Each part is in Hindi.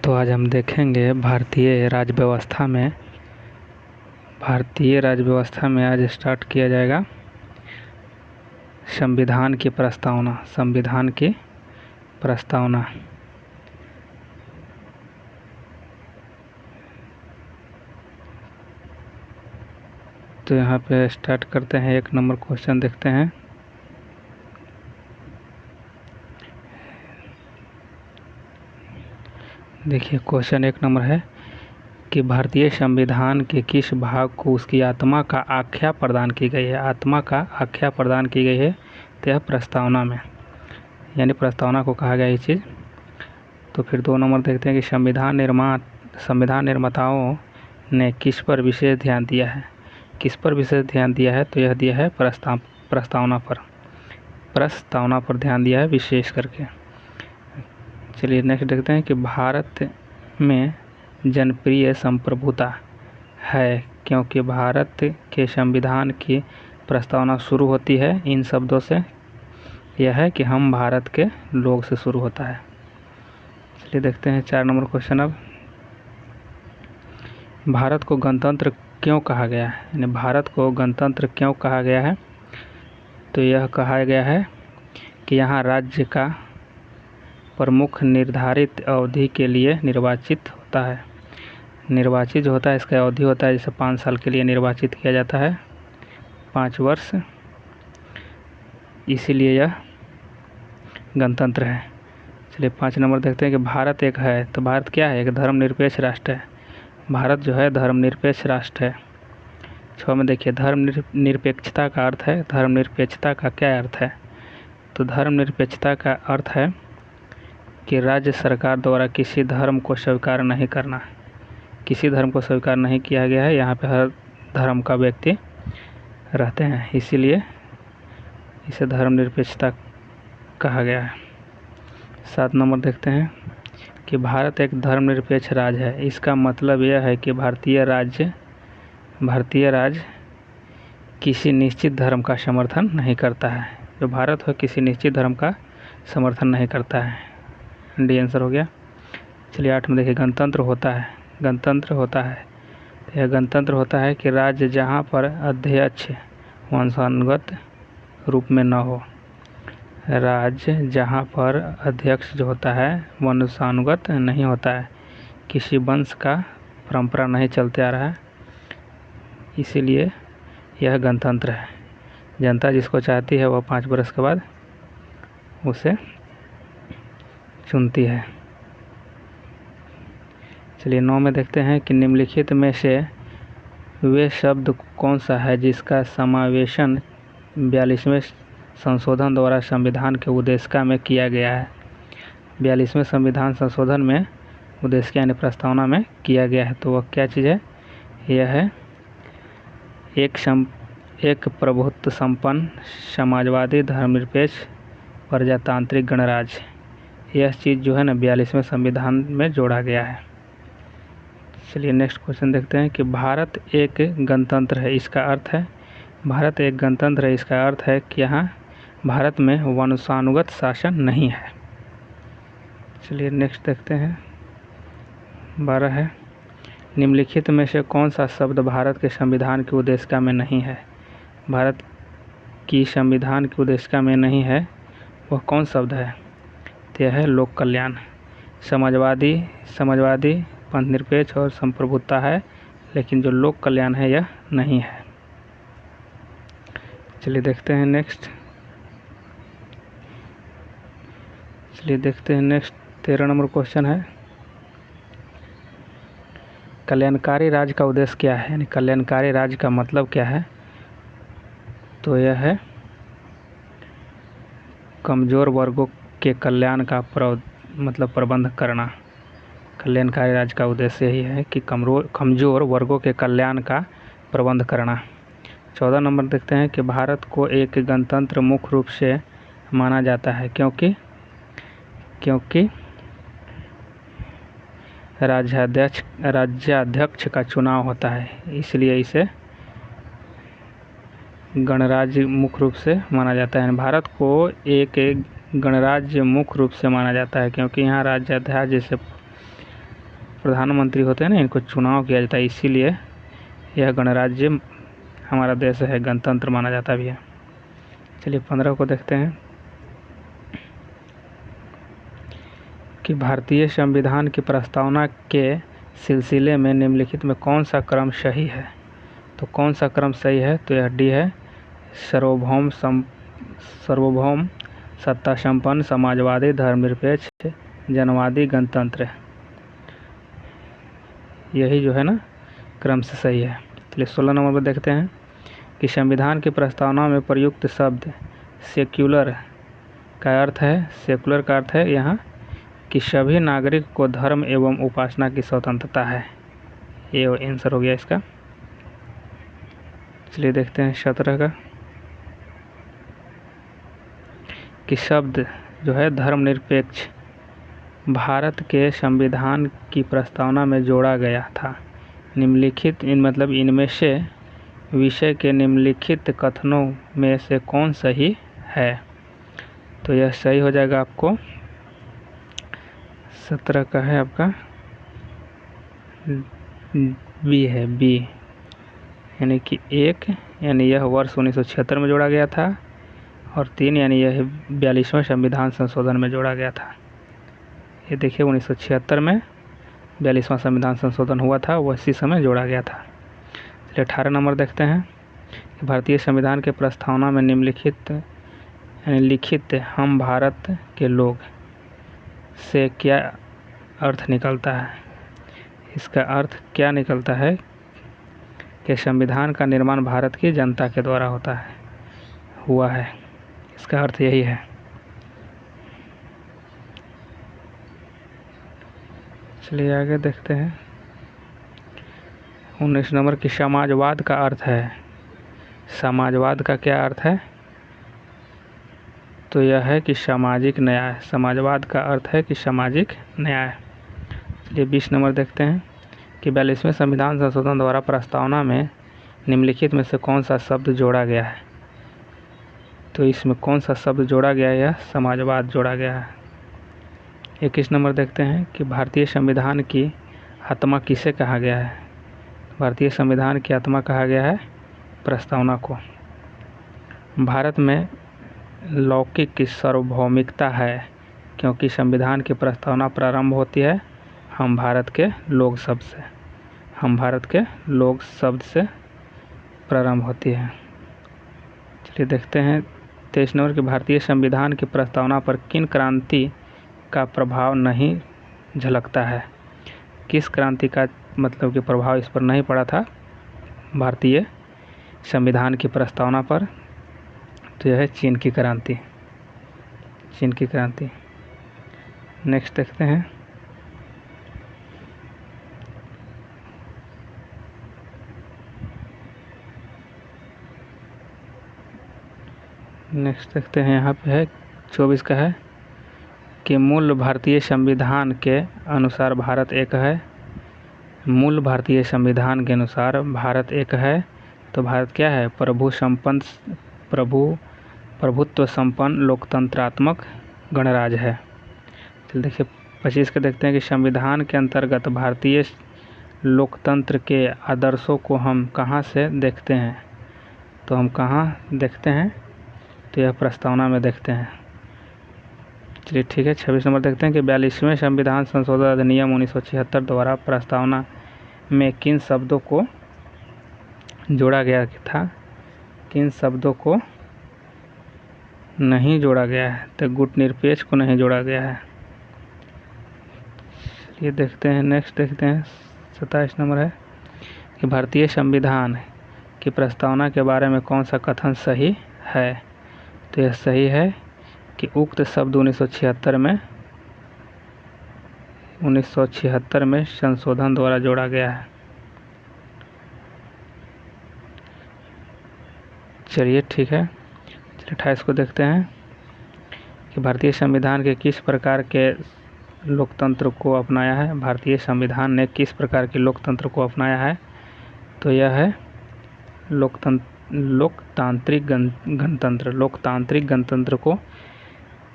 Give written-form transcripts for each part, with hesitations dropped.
तो आज हम देखेंगे भारतीय राज्य व्यवस्था में आज स्टार्ट किया जाएगा संविधान की प्रस्तावना। तो यहाँ पे स्टार्ट करते हैं। 1 नंबर क्वेश्चन देखते हैं। देखिए क्वेश्चन 1 नंबर है कि भारतीय संविधान के किस भाग को उसकी आत्मा का आख्या प्रदान की गई है। तो यह प्रस्तावना में, यानी प्रस्तावना को कहा गया ये चीज़। तो फिर 2 नंबर देखते हैं कि संविधान निर्माताओं ने किस पर विशेष ध्यान दिया है। तो यह दिया है प्रस्तावना पर ध्यान दिया है विशेष करके। चलिए नेक्स्ट देखते हैं कि भारत में जनप्रिय संप्रभुता है, क्योंकि भारत के संविधान की प्रस्तावना शुरू होती है इन शब्दों से। यह है कि हम भारत के लोग से शुरू होता है। चलिए देखते हैं 4 नंबर क्वेश्चन। अब भारत को गणतंत्र क्यों कहा गया है, यानी भारत को गणतंत्र क्यों कहा गया है। तो यह कहा गया है कि यहाँ राज्य का प्रमुख निर्धारित अवधि के लिए निर्वाचित होता है। निर्वाचित जो होता है इसका अवधि होता है, जैसे 5 साल के लिए निर्वाचित किया जाता है, 5 वर्ष, इसीलिए यह गणतंत्र है। चलिए 5 नंबर देखते हैं कि भारत एक है। तो भारत क्या है? एक धर्मनिरपेक्ष राष्ट्र है। भारत जो है धर्मनिरपेक्ष राष्ट्र है। 6 में देखिए धर्मनिरपेक्षता का अर्थ है। धर्मनिरपेक्षता का क्या अर्थ है? तो धर्मनिरपेक्षता का अर्थ है कि राज्य सरकार द्वारा किसी धर्म को स्वीकार नहीं करना। किसी धर्म को स्वीकार नहीं किया गया है। यहाँ पे हर धर्म का व्यक्ति रहते हैं, इसीलिए इसे धर्मनिरपेक्षता कहा गया है। 7 नंबर देखते हैं कि भारत एक धर्मनिरपेक्ष राज्य है। इसका मतलब यह है कि भारतीय राज्य किसी निश्चित धर्म का समर्थन नहीं करता है। जो भारत है किसी निश्चित धर्म का समर्थन नहीं करता है। डी आंसर हो गया। चलिए 8 में देखिए गणतंत्र होता है। यह गणतंत्र होता है कि राज्य जहाँ पर अध्यक्ष वंशानुगत रूप में न हो। राज्य जहाँ पर अध्यक्ष जो होता है वंशानुगत नहीं होता है, किसी वंश का परंपरा नहीं चलते आ रहा है, इसीलिए यह गणतंत्र है। जनता जिसको चाहती है वह 5 वर्ष के बाद उसे चुनती है। चलिए 9 में देखते हैं कि निम्नलिखित में से वे शब्द कौन सा है जिसका समावेशन 42वें संशोधन द्वारा संविधान के उद्देशिका में किया गया है। 42वें संविधान संशोधन में उद्देशिका यानी प्रस्तावना में किया गया है। तो वह क्या चीज़ है? यह है एक प्रभुत्व संपन्न समाजवादी धर्मनिरपेक्ष प्रजातांत्रिक गणराज्य। यह चीज़ जो है ना 42वें संविधान में जोड़ा गया है। चलिए नेक्स्ट क्वेश्चन देखते हैं कि भारत एक गणतंत्र है। इसका अर्थ है कि यहाँ भारत में वंशानुगत शासन नहीं है। चलिए नेक्स्ट देखते हैं 12 है, निम्नलिखित में से कौन सा शब्द भारत के संविधान की उद्देशिका में नहीं है। भारत की संविधान की उद्देशिका में नहीं है, वह कौन शब्द है? तो यह है लोक कल्याण। समाजवादी पंथनिरपेक्ष और संप्रभुता है, लेकिन जो लोक कल्याण है यह नहीं है। चलिए देखते हैं नेक्स्ट 13 नंबर क्वेश्चन है, कल्याणकारी राज्य का उद्देश्य क्या है, यानी कल्याणकारी राज्य का मतलब क्या है। तो यह है कमज़ोर वर्गों के कल्याण का प्रबंध करना। कल्याणकारी राज्य का उद्देश्य यही है कि कमज़ोर वर्गों के कल्याण का प्रबंध करना। 14 नंबर देखते हैं कि भारत को एक गणतंत्र मुख्य रूप से माना जाता है क्योंकि राज्याध्यक्ष का चुनाव होता है, इसलिए इसे गणराज्य मुख्य रूप से माना जाता है। भारत को एक गणराज्य मुख्य रूप से माना जाता है क्योंकि यहाँ राज्याध्यक्ष जैसे प्रधानमंत्री होते हैं ना, इनको चुनाव किया जाता है, इसीलिए यह गणराज्य हमारा देश है, गणतंत्र माना जाता भी है। चलिए 15 को देखते हैं कि भारतीय संविधान की प्रस्तावना के सिलसिले में निम्नलिखित में कौन सा क्रम सही है। तो कौन सा क्रम सही है, तो यह डी है, सार्वभौम सत्ता संपन्न समाजवादी धर्मनिरपेक्ष जनवादी गणतंत्र, यही जो है ना क्रम से सही है। चलिए 16 नंबर पर देखते हैं कि संविधान की प्रस्तावना में प्रयुक्त शब्द सेक्युलर का अर्थ है, सेकुलर का अर्थ है यहाँ कि सभी नागरिक को धर्म एवं उपासना की स्वतंत्रता है। ये आंसर हो गया इसका। चलिए देखते हैं 17 का कि शब्द जो है धर्मनिरपेक्ष भारत के संविधान की प्रस्तावना में जोड़ा गया था। निम्नलिखित मतलब इनमें से विषय के निम्नलिखित कथनों में से कौन सही है। तो यह सही हो जाएगा आपको 17 का है आपका बी है, बी, यानी कि 1 यानी यह वर्ष 1976 में जोड़ा गया था और 3 यानी यह 42वें संविधान संशोधन में जोड़ा गया था। ये देखिए 1976 में 42वां संविधान संशोधन हुआ था, वह इसी समय जोड़ा गया था। चलिए 18 नंबर देखते हैं कि भारतीय संविधान के प्रस्तावना में निम्नलिखित यानी लिखित हम भारत के लोग से क्या अर्थ निकलता है। इसका अर्थ क्या निकलता है कि संविधान का निर्माण भारत की जनता के द्वारा हुआ है, इसका अर्थ यही है। चलिए आगे देखते हैं 19 नंबर की समाजवाद का अर्थ है। समाजवाद का क्या अर्थ है, तो यह है कि सामाजिक न्याय। समाजवाद का अर्थ है कि सामाजिक न्याय। चलिए 20 नंबर देखते हैं कि 42वें संविधान संशोधन द्वारा प्रस्तावना में निम्नलिखित में से कौन सा शब्द जोड़ा गया है। तो इसमें कौन सा शब्द जोड़ा गया है, यह समाजवाद जोड़ा गया है। 21 नंबर देखते हैं कि भारतीय संविधान की आत्मा किसे कहा गया है। भारतीय संविधान की आत्मा कहा गया है प्रस्तावना को। भारत में लौकिक की सार्वभौमिकता है क्योंकि संविधान की प्रस्तावना प्रारंभ होती है हम भारत के लोग शब्द से। हम भारत के लोग शब्द से प्रारंभ होती है। चलिए देखते हैं 23 नंबर की भारतीय संविधान की प्रस्तावना पर किन क्रांति का प्रभाव नहीं झलकता है। किस क्रांति का मतलब कि प्रभाव इस पर नहीं पड़ा था भारतीय संविधान की प्रस्तावना पर, तो यह है चीन की क्रांति। चीन की क्रांति। नेक्स्ट देखते हैं यहाँ पे है 24 का है कि मूल भारतीय संविधान के अनुसार भारत एक है। मूल भारतीय संविधान के अनुसार भारत एक है। तो भारत क्या है, प्रभुत्व संपन्न लोकतंत्रात्मक गणराज्य है। चलिए देखिए 25 के देखते हैं कि संविधान के अंतर्गत भारतीय लोकतंत्र के आदर्शों को हम कहाँ से देखते हैं। तो हम कहाँ देखते हैं, तो यह प्रस्तावना में देखते हैं। चलिए ठीक है 26 नंबर देखते हैं कि 42वें संविधान संशोधन अधिनियम 1976 द्वारा प्रस्तावना में किन शब्दों को जोड़ा गया था, किन शब्दों को नहीं जोड़ा गया है। तो गुटनिरपेक्ष को नहीं जोड़ा गया है। ये देखते हैं नेक्स्ट देखते हैं 27 नंबर है कि भारतीय संविधान की प्रस्तावना के बारे में कौन सा कथन सही है। तो यह सही है कि उक्त शब्द 1976 में संशोधन द्वारा जोड़ा गया है। चलिए ठीक है 28 को देखते हैं कि भारतीय संविधान के किस प्रकार के लोकतंत्र को अपनाया है। भारतीय संविधान ने किस प्रकार के लोकतंत्र को अपनाया है। तो यह है लोकतांत्रिक गणतंत्र। लोकतांत्रिक गणतंत्र को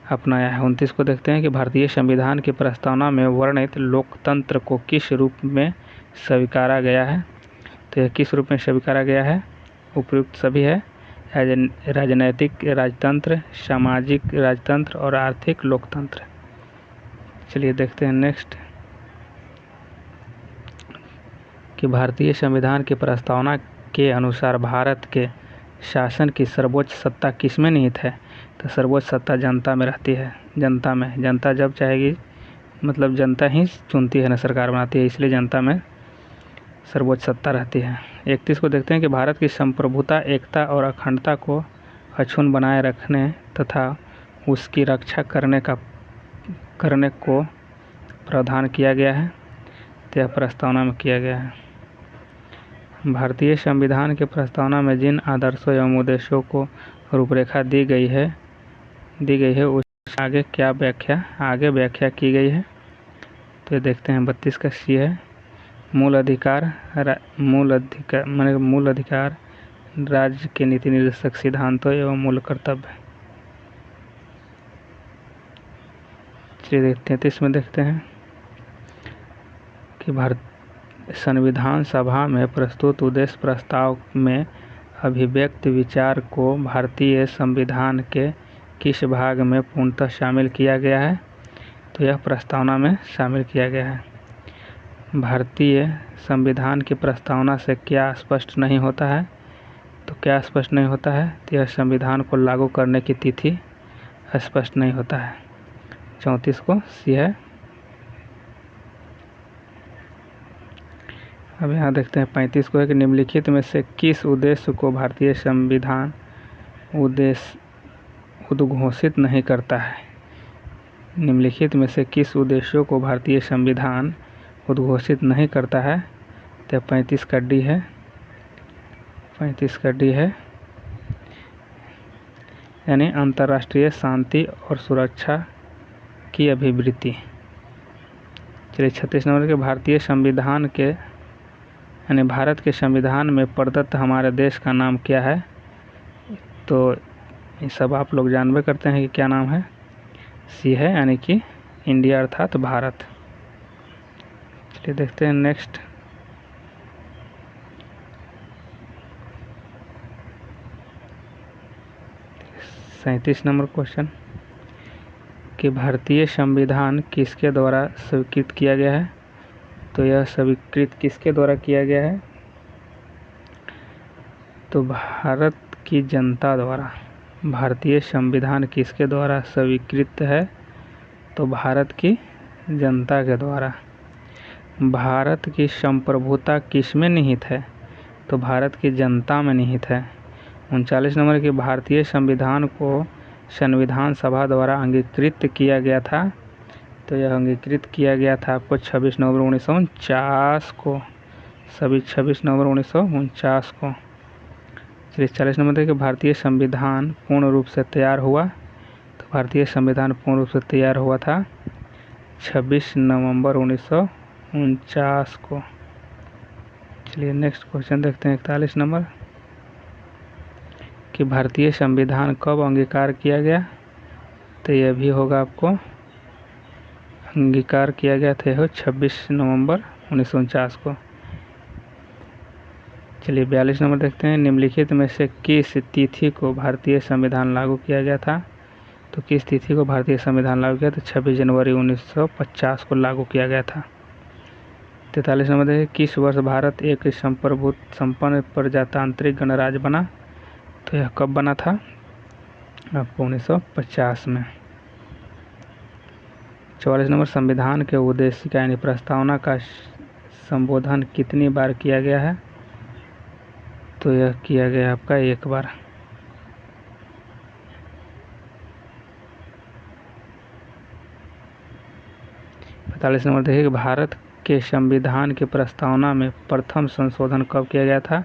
अपनाया है। 29 को देखते हैं कि भारतीय संविधान की प्रस्तावना में वर्णित लोकतंत्र को किस रूप में स्वीकारा गया है। तो यह किस रूप में स्वीकारा गया है? उपयुक्त सभी है, राजनैतिक राजतंत्र, सामाजिक राजतंत्र और आर्थिक लोकतंत्र। चलिए देखते हैं नेक्स्ट कि भारतीय संविधान की प्रस्तावना के अनुसार भारत के शासन की सर्वोच्च सत्ता किसमें निहित है। तो सर्वोच्च सत्ता जनता में रहती है। जनता में, जनता जब चाहेगी, मतलब जनता ही चुनती है ना, सरकार बनाती है, इसलिए जनता में सर्वोच्च सत्ता रहती है। 31 को देखते हैं कि भारत की संप्रभुता, एकता और अखंडता को अक्षुण्ण बनाए रखने तथा उसकी रक्षा करने को प्रावधान किया गया है। तो यह प्रस्तावना में किया गया है। भारतीय संविधान की प्रस्तावना में जिन आदर्शों एवं उद्देश्यों को रूपरेखा दी गई है उस आगे व्याख्या की गई है। तो ये देखते हैं 32 का सी है, मूल अधिकार राज्य के नीति निर्देशक सिद्धांतों एवं मूल कर्तव्य। चलिए 33 में देखते हैं कि संविधान सभा में प्रस्तुत उद्देश्य प्रस्ताव में अभिव्यक्त विचार को भारतीय संविधान के किस भाग में पूर्णतः शामिल किया गया है। तो यह प्रस्तावना में शामिल किया गया है। भारतीय संविधान की प्रस्तावना से क्या स्पष्ट नहीं होता है। तो क्या स्पष्ट नहीं होता है? तो यह संविधान को लागू करने की तिथि स्पष्ट नहीं होता है। 34 को सी है। अब यहाँ देखते हैं 35 को है कि निम्नलिखित में से किस उद्देश्य को भारतीय संविधान उद्घोषित नहीं करता है। निम्नलिखित में से किस उद्देश्यों को भारतीय संविधान उद्घोषित नहीं करता है। तो 35 का डी है। 35 का डी है, यानी अंतर्राष्ट्रीय शांति और सुरक्षा की अभिवृद्धि। चलिए 36 नंबर के भारतीय संविधान के यानी भारत के संविधान में प्रदत्त हमारे देश का नाम क्या है। तो ये सब आप लोग जानबे करते हैं कि क्या नाम है। सी है, यानी कि इंडिया अर्थात भारत। चलिए देखते हैं नेक्स्ट सैंतीस नंबर क्वेश्चन कि भारतीय संविधान किसके द्वारा स्वीकृत किया गया है। तो यह स्वीकृत किसके द्वारा किया गया है। तो भारत की जनता द्वारा। भारतीय संविधान किसके द्वारा स्वीकृत है। तो भारत की जनता के द्वारा। भारत की संप्रभुता किस में निहित है। तो भारत की जनता में निहित है। 39 नंबर की भारतीय संविधान को संविधान सभा द्वारा अंगीकृत किया गया था। तो यह अंगीकृत किया गया था आपको 26 नवंबर 1949 को। 26 नवंबर 1949 को। चलिए 40 नंबर देखिए भारतीय संविधान पूर्ण रूप से तैयार हुआ। तो भारतीय संविधान पूर्ण रूप से तैयार हुआ था 26 नवंबर 1949 को। चलिए नेक्स्ट क्वेश्चन देखते हैं 41 नंबर कि भारतीय संविधान कब अंगीकार किया गया। तो यह भी होगा आपको अंगीकार किया गया था 26 नवंबर 1949 को। चलिए 42 नंबर देखते हैं निम्नलिखित में से किस तिथि को भारतीय संविधान लागू किया गया था। तो किस तिथि को भारतीय संविधान लागू किया। तो 26 जनवरी 1950 को लागू किया गया था। 43 नंबर देखिए किस वर्ष भारत एक संपन्न प्रजातांत्रिक गणराज्य बना। तो यह कब बना था आपको 1950 में। 44 नंबर संविधान के उद्देश्य का यानी प्रस्तावना का संबोधन कितनी बार किया गया है। तो यह किया गया आपका एक बार। पैंतालीस नंबर देखिए भारत के संविधान की प्रस्तावना में प्रथम संशोधन कब किया गया था।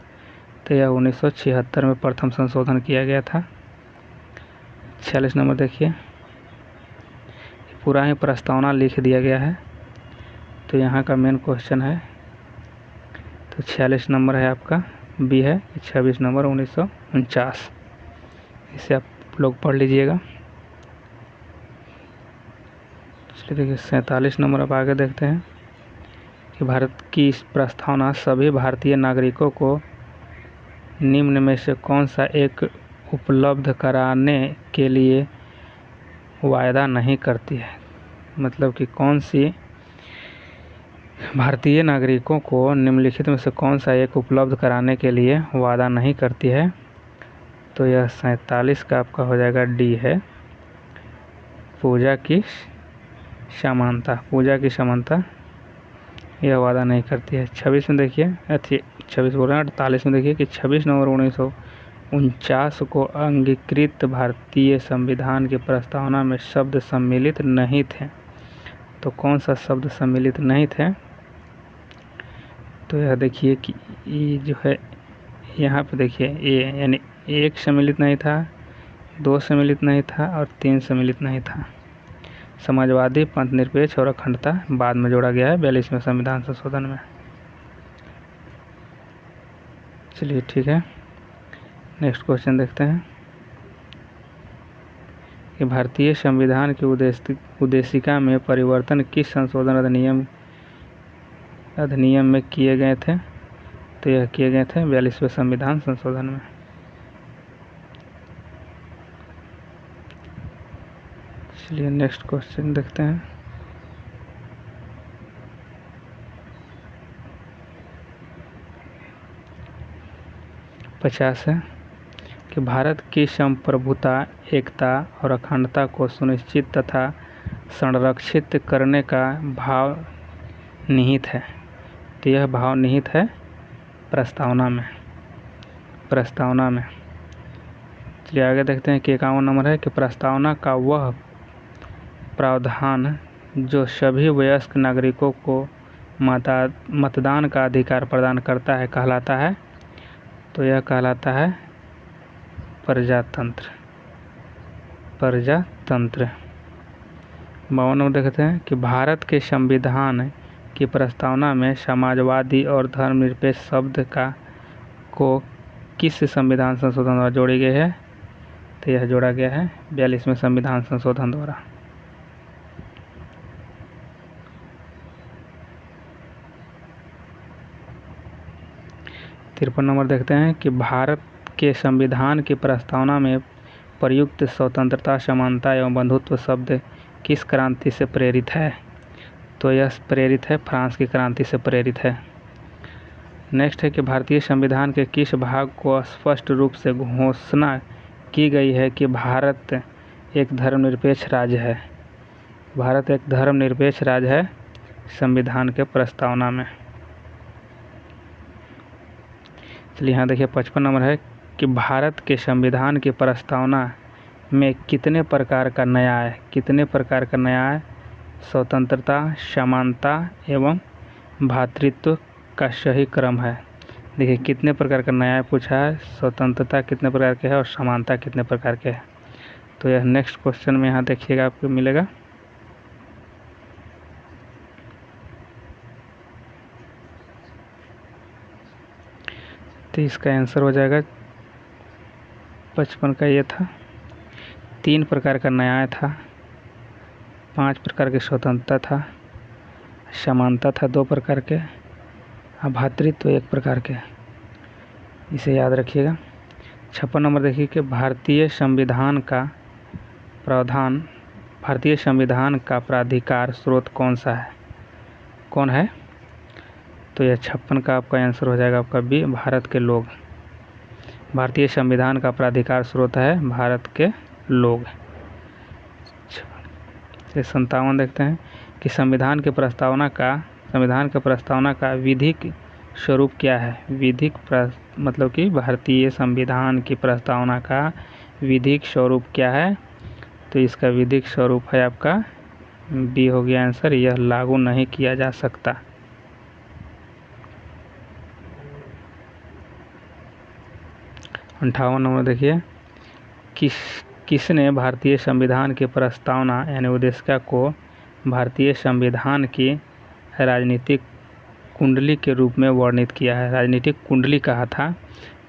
तो यह 1976 में प्रथम संशोधन किया गया था। 46 नंबर देखिए पूरा ही प्रस्तावना लिख दिया गया है। तो यहाँ का मेन क्वेश्चन है। तो 46 नंबर है आपका बी है 26 नवंबर 1949। इसे आप लोग पढ़ लीजिएगा। चलिए देखिए 47 नंबर अब आगे देखते हैं कि भारत की इस प्रस्तावना सभी भारतीय नागरिकों को निम्न में से कौन सा एक उपलब्ध कराने के लिए वायदा नहीं करती है। मतलब कि कौन सी भारतीय नागरिकों को निम्नलिखित में से कौन सा एक उपलब्ध कराने के लिए वादा नहीं करती है। तो यह 47 का आपका हो जाएगा डी है, पूजा की समानता। पूजा की समानता यह वादा नहीं करती है। 26 में देखिए 26 बोल रहे हैं 48 में देखिए कि 26 नवंबर 1949 को अंगीकृत भारतीय संविधान की प्रस्तावना में शब्द सम्मिलित नहीं थे। तो कौन सा शब्द सम्मिलित नहीं थे। तो यह देखिए कि ये जो है यहाँ पे देखिए ये यानी 1 सम्मिलित नहीं था, 2 सम्मिलित नहीं था और 3 सम्मिलित नहीं था। समाजवादी, पंथ निरपेक्ष और अखंडता बाद में जोड़ा गया है 42वें संविधान संशोधन में। चलिए ठीक है, नेक्स्ट क्वेश्चन देखते हैं कि भारतीय संविधान की उद्देशिका में परिवर्तन किस संशोधन अधिनियम में किए गए थे। तो यह किए गए थे 42वें संविधान संशोधन में। चलिए नेक्स्ट क्वेश्चन देखते हैं। पचास है कि भारत की संप्रभुता, एकता और अखंडता को सुनिश्चित तथा संरक्षित करने का भाव निहित है। तो यह भाव निहित है प्रस्तावना में। चलिए आगे देखते हैं कि 51 नंबर है कि प्रस्तावना का वह प्रावधान जो सभी वयस्क नागरिकों को मतदान का अधिकार प्रदान करता है कहलाता है। तो यह कहलाता है प्रजातंत्र। 52 नंबर देखते हैं कि भारत के संविधान की प्रस्तावना में समाजवादी और धर्मनिरपेक्ष शब्द को किस संविधान संशोधन द्वारा जोड़ी गई है। तो यह जोड़ा गया है 42वें संविधान संशोधन द्वारा। तिरपन नंबर देखते हैं कि भारत के संविधान की प्रस्तावना में प्रयुक्त स्वतंत्रता, समानता एवं बंधुत्व शब्द किस क्रांति से प्रेरित है। तो यह प्रेरित है फ्रांस की क्रांति से प्रेरित है। नेक्स्ट है कि भारतीय संविधान के किस भाग को स्पष्ट रूप से घोषणा की गई है कि भारत एक धर्मनिरपेक्ष राज्य है। भारत एक धर्मनिरपेक्ष राज्य है संविधान के प्रस्तावना में। चलिए यहाँ देखिए 55 नंबर है कि भारत के संविधान की प्रस्तावना में कितने प्रकार का न्याय, स्वतंत्रता, समानता एवं भ्रातृत्व का सही क्रम है। देखिए कितने प्रकार का न्याय पूछा है, स्वतंत्रता कितने प्रकार के है और समानता कितने प्रकार के है। तो यह नेक्स्ट क्वेश्चन में यहाँ देखिएगा आपको मिलेगा। तो इसका आंसर हो जाएगा 55 का ये था। 3 प्रकार का न्याय था, 5 प्रकार की स्वतंत्रता था, समानता था 2 प्रकार के, भ्रातृत्व 1 प्रकार के। इसे याद रखिएगा। 56 नंबर देखिए कि भारतीय संविधान का प्राधिकार स्रोत कौन है। तो यह 56 का आपका आंसर हो जाएगा आपका बी, भारत के लोग। भारतीय संविधान का प्राधिकार स्रोत है भारत के लोग। 57 देखते हैं कि संविधान की प्रस्तावना का विधिक स्वरूप क्या है। मतलब कि भारतीय संविधान की प्रस्तावना का विधिक स्वरूप क्या है। तो इसका विधिक स्वरूप है आपका बी हो गया आंसर, यह लागू नहीं किया जा सकता। अंठावन नंबर देखिए किसने भारतीय संविधान की प्रस्तावना यानी उद्देशिका को भारतीय संविधान की राजनीतिक कुंडली के रूप में वर्णित किया है। राजनीतिक कुंडली कहा था,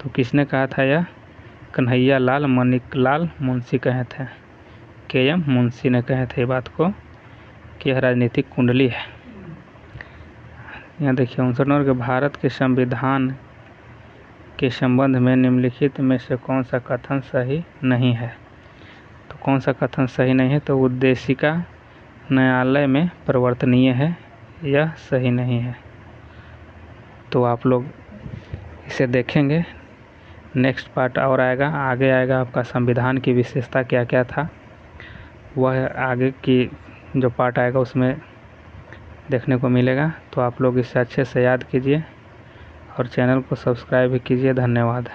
तो किसने कहा था। यह कन्हैया लाल मणिकलाल मुंशी कहे थे, KM मुंशी ने कहे थे बात को कि यह राजनीतिक कुंडली है। यहाँ देखिए 59 नंबर के भारत के संविधान के संबंध में निम्नलिखित में से कौन सा कथन सही नहीं है। तो कौन सा कथन सही नहीं है, तो उद्देशिका न्यायालय में परिवर्तनीय है, यह सही नहीं है। तो आप लोग इसे देखेंगे, नेक्स्ट पार्ट और आएगा, आगे आएगा आपका संविधान की विशेषता क्या क्या था, वह आगे की जो पार्ट आएगा उसमें देखने को मिलेगा। तो आप लोग इसे अच्छे से याद कीजिए और चैनल को सब्सक्राइब भी कीजिए। धन्यवाद।